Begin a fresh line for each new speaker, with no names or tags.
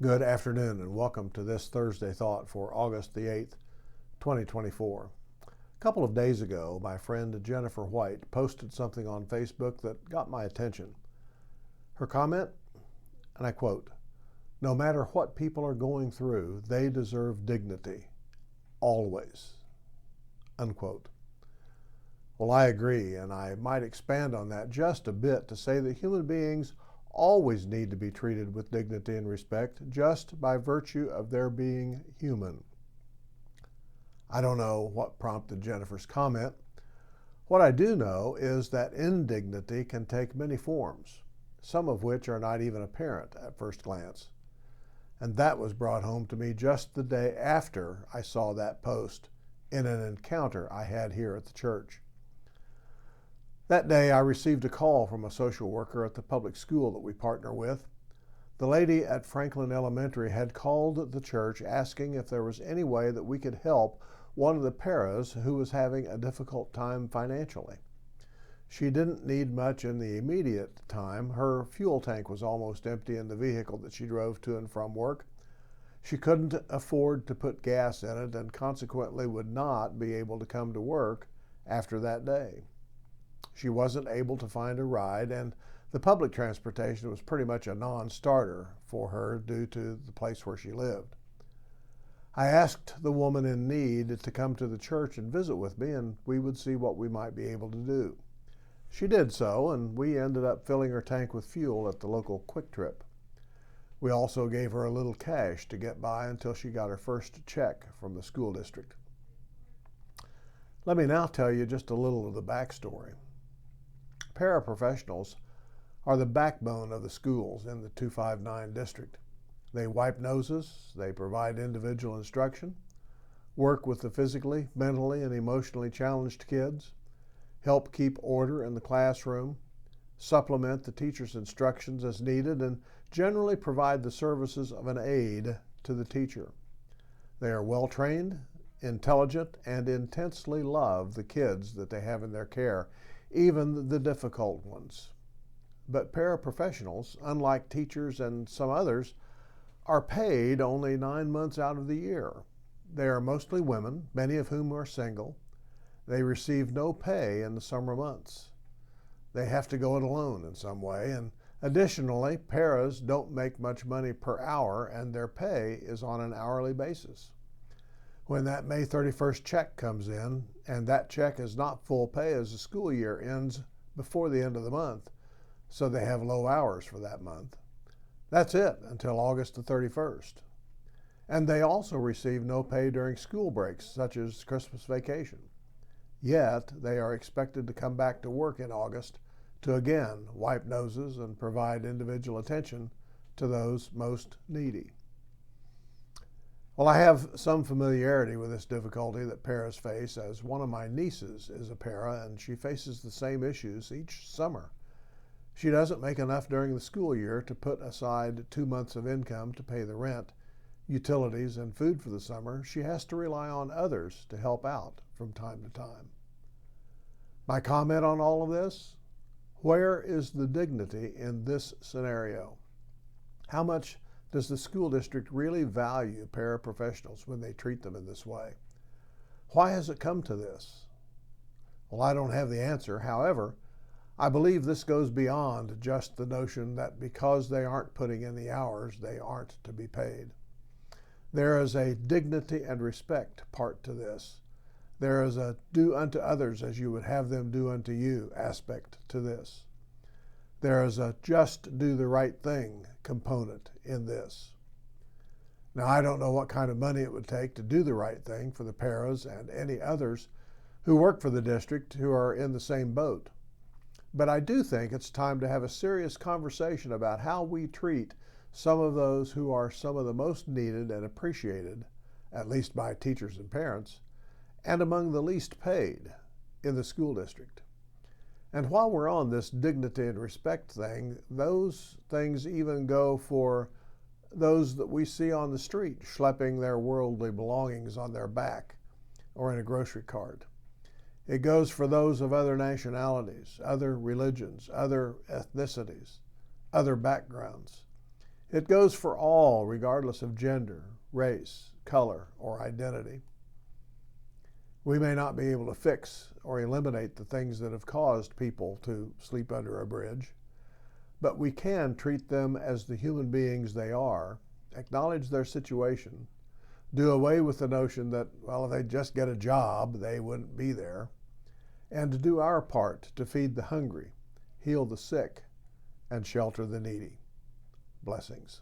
Good afternoon and welcome to this Thursday Thought for August the 8th, 2024. A couple of days ago, my friend Jennifer White posted something on Facebook that got my attention. Her comment, and I quote, "No matter what people are going through, they deserve dignity, always," unquote. Well, I agree, and I might expand on that just a bit to say that human beings always need to be treated with dignity and respect just by virtue of their being human. I don't know what prompted Jennifer's comment. What I do know is that indignity can take many forms, some of which are not even apparent at first glance. And that was brought home to me just the day after I saw that post in an encounter I had here at the church. That day, I received a call from a social worker at the public school that we partner with. The lady at Franklin Elementary had called the church asking if there was any way that we could help one of the paras who was having a difficult time financially. She didn't need much in the immediate time. Her fuel tank was almost empty in the vehicle that she drove to and from work. She couldn't afford to put gas in it and consequently would not be able to come to work after that day. She wasn't able to find a ride, and the public transportation was pretty much a non-starter for her due to the place where she lived. I asked the woman in need to come to the church and visit with me, and we would see what we might be able to do. She did so, and we ended up filling her tank with fuel at the local Quick Trip. We also gave her a little cash to get by until she got her first check from the school district. Let me now tell you just a little of the backstory. Paraprofessionals are the backbone of the schools in the 259 district. They wipe noses, they provide individual instruction, work with the physically, mentally, and emotionally challenged kids, help keep order in the classroom, supplement the teacher's instructions as needed, and generally provide the services of an aide to the teacher. They are well trained, intelligent, and intensely love the kids that they have in their care, even the difficult ones. But paraprofessionals, unlike teachers and some others, are paid only 9 months out of the year. They are mostly women, many of whom are single. They receive no pay in the summer months. They have to go it alone in some way, and additionally, paras don't make much money per hour, and their pay is on an hourly basis. When that May 31st check comes in, and that check is not full pay as the school year ends before the end of the month, so they have low hours for that month. That's it until August the 31st. And they also receive no pay during school breaks, such as Christmas vacation. Yet, they are expected to come back to work in August to again wipe noses and provide individual attention to those most needy. Well, I have some familiarity with this difficulty that paras face, as one of my nieces is a para and she faces the same issues each summer. She doesn't make enough during the school year to put aside 2 months of income to pay the rent, utilities, and food for the summer. She has to rely on others to help out from time to time. My comment on all of this? Where is the dignity in this scenario? How much does the school district really value paraprofessionals when they treat them in this way? Why has it come to this? Well, I don't have the answer. However, I believe this goes beyond just the notion that because they aren't putting in the hours, they aren't to be paid. There is a dignity and respect part to this. There is a do unto others as you would have them do unto you aspect to this. There is a just do the right thing component in this. Now, I don't know what kind of money it would take to do the right thing for the paras and any others who work for the district who are in the same boat. But I do think it's time to have a serious conversation about how we treat some of those who are some of the most needed and appreciated, at least by teachers and parents, and among the least paid in the school district. And while we're on this dignity and respect thing, those things even go for those that we see on the street schlepping their worldly belongings on their back or in a grocery cart. It goes for those of other nationalities, other religions, other ethnicities, other backgrounds. It goes for all, regardless of gender, race, color, or identity. We may not be able to fix or eliminate the things that have caused people to sleep under a bridge, but we can treat them as the human beings they are, acknowledge their situation, do away with the notion that, well, if they'd just get a job, they wouldn't be there, and to do our part to feed the hungry, heal the sick, and shelter the needy. Blessings.